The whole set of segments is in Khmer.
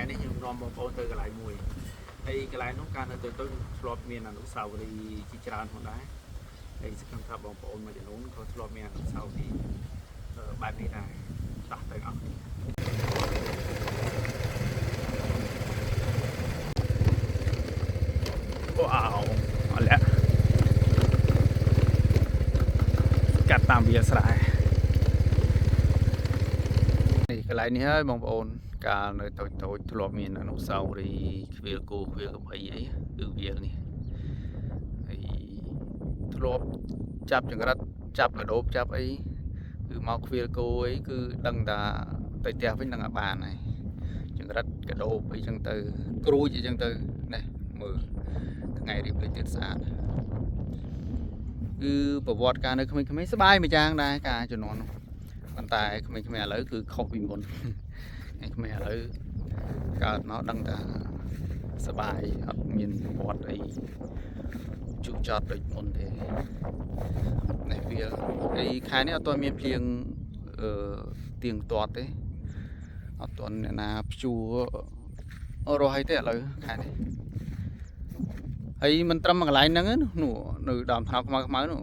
នេះខ្ញុំនាំបងប្អូនទៅកន្លែងមួយហើយកន្លែងនោះកាលនៅទៅធ្លាប់មានអនុស្សាវរីយ៍ជាច្រើនផងដែរហើយសង្ឃឹមថាបងប្អូនមួយចំនួនក៏ធ្លាប់មានអនុស្សាវរីយ៍បែបនេះដែរដោះទៅអស់គ្នាវ៉ាវអត់លាក់កាត់តាមវាស្រែនេះកន្លែងនេះហើយបងប្អូនកាលនៅតូចធ្លាប់មានអនុស្សាវរីយ៍ខ្វៀលគោខ្វៀលកំអីអីគឺវាលនេះហើយធ្លាប់ចាប់ចង្រិតចាប់កដោបចាប់អីគឺមកខ្វៀលគោអីគឺដឹងថាទៅផ្ទះវិញដឹងអាបានហើយចង្រិតកដោបអីចឹងទៅគ្រូចអីចឹងទៅនេះមើលថ្ងៃរៀបលេខទៀតស្អាតគឺប្រវត្តិការនៅក្មេងៗស្បាយមួយយ៉ាងដែរការជំនាន់នោះប៉ុន្តែក្មេងៗឥឡូវគឺខុសពីមុនក្មេងឥឡូវកើតមកដឹងថាសបាយអត់មានប្រវត្តិអីជុកចត់ដូចមុនទេនេះវាអីខែនេះអត់ទាន់មានភ្លៀងទៀងទាត់ទេអត់ទាន់អ្នកណាព្យួររស់អីទេឥឡូវខែនេះហើយមិនត្រឹមកន្លែងហ្នឹងនោះនៅដើមថ្នោតខ្មៅនោះ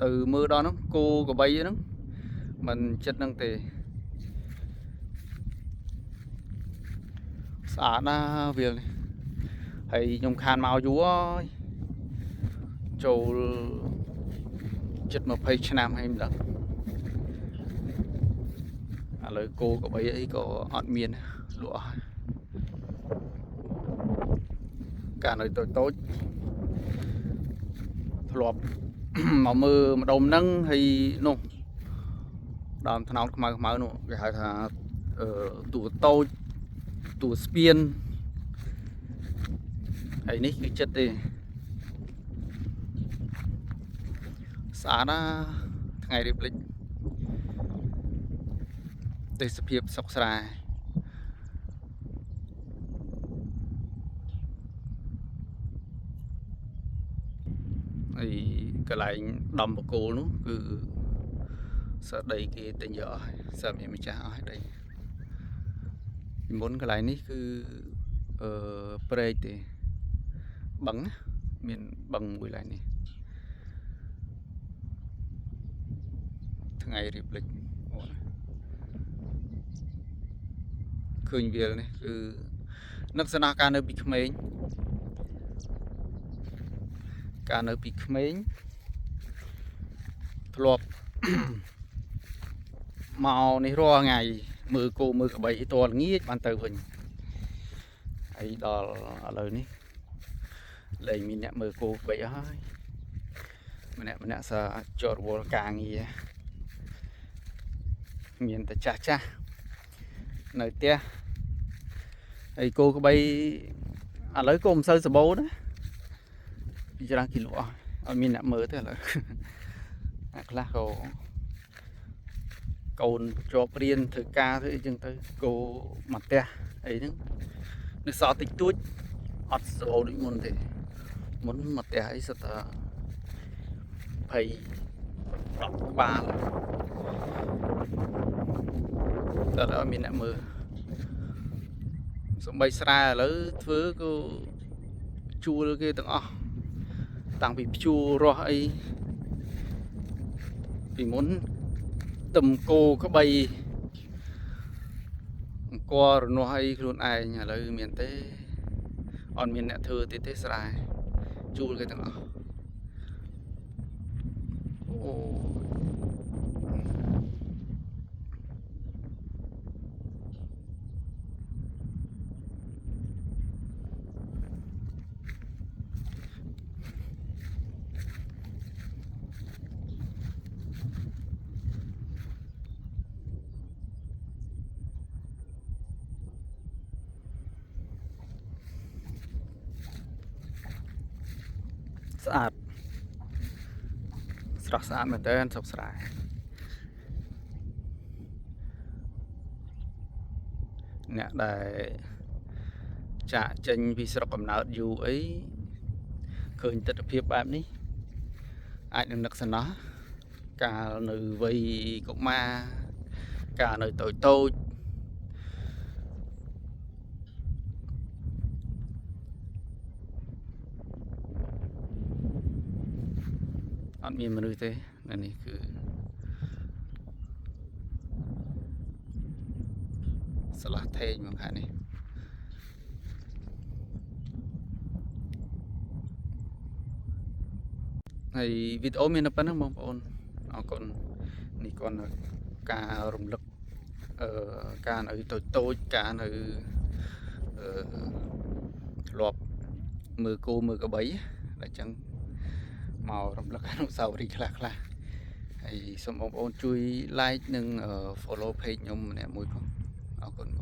ទៅមើលដល់ហ្នឹងគោក្របីហ្នឹងមិនចិត្តហ្នឹងទេស្អាតណាស់វាលនេះហើយខ្ញុំខានមកយូរហើយចូលជិត20ឆ្នាំហើយមិនដឹងឥឡូវគោក្របីអីក៏អត់មានលក់ហើយកាលនៅតូចធ្លាប់មកមើលម្ដុំហ្នឹងហើយនោះដើមថ្នោតខ្មៅនោះគេហៅថាតួតូចតួស្ពានហើយនេះគឺចិត្តទេស្អាតណាថ្ងៃរៀបលេខទេសភាពសុខស្រែហើយកន្លែងដំបកូលនោះគឺសដីគេទិញយកអស់សើមានម្ចាស់អស់ហើយដីពីមុនកន្លែងនេះគឺព្រែកទេបឹងមានបឹងមួយកន្លែងនេះថ្ងៃរៀបលេខឃើញវាលនេះគឺនឹកស្នាការនៅពីក្មេងការនៅពីក្មេងធ្លាប់មកនេះរាល់ថ្ងៃមើលគោមើលក្របីតល្ងាចបានទៅវិញហើយដល់ឥឡូវនេះលែងមានអ្នកមើលគោក្របីអស់ហើយម្នាក់សើចរវល់ការងារមានតែចាស់នៅផ្ទះហើយគោក្របីឥឡូវគោមិនសូវសម្បូរណាពីច្រើនគីឡូអស់អត់មានអ្នកមើលទេឥឡូវអ្នកខ្លះក៏កូនជាប់រៀនធ្វើការធ្វើអីចឹងទៅគោមកផ្ទះអីហ្នឹងនៅសល់តិចតួចអត់សម្បូរដូចមុនទេមុនមកផ្ទះអីសិតតែ10ក្បាលតែអត់មានអ្នកមើលសំបីស្រែឥឡូវធ្វើក៏ជួលគេទាំងអស់តាំងពីព្យួររស់អីពីមុនទឹមគោក្បីអង្គរនាស់អីខ្លួនឯងឥឡូវមានទេអត់មានអ្នកធ្វើទេស្រែជួលគេទាំងអស់អូស្អាតស្រស់ស្អាតមែនតើសុខស្រែអ្នកដែលចាក់ចេញពីស្រុកកំណើតយូរអីឃើញទស្សនភាពបែបនេះអាចនឹងនឹកសំណោះកាលនៅវ័យកុមារកាលនៅតូច អត់មានមនុស្សទេនៅនេះគឺស្លាស់ថេងមកខាងនេះហើយវីដេអូមានតែប៉ុណ្្នឹងបងប្អូនអរគុណនេះគាត់ការរំលឹកការនៅតូចការនៅធ្លាប់មើលគោមើលក្របីតែចឹងមករំលឹកអនុស្សាវរីយ៍ខ្លះហើយសូមបងប្អូនជួយ like និង follow page ខ្ញុំម្នាក់មួយផងអរគុណបង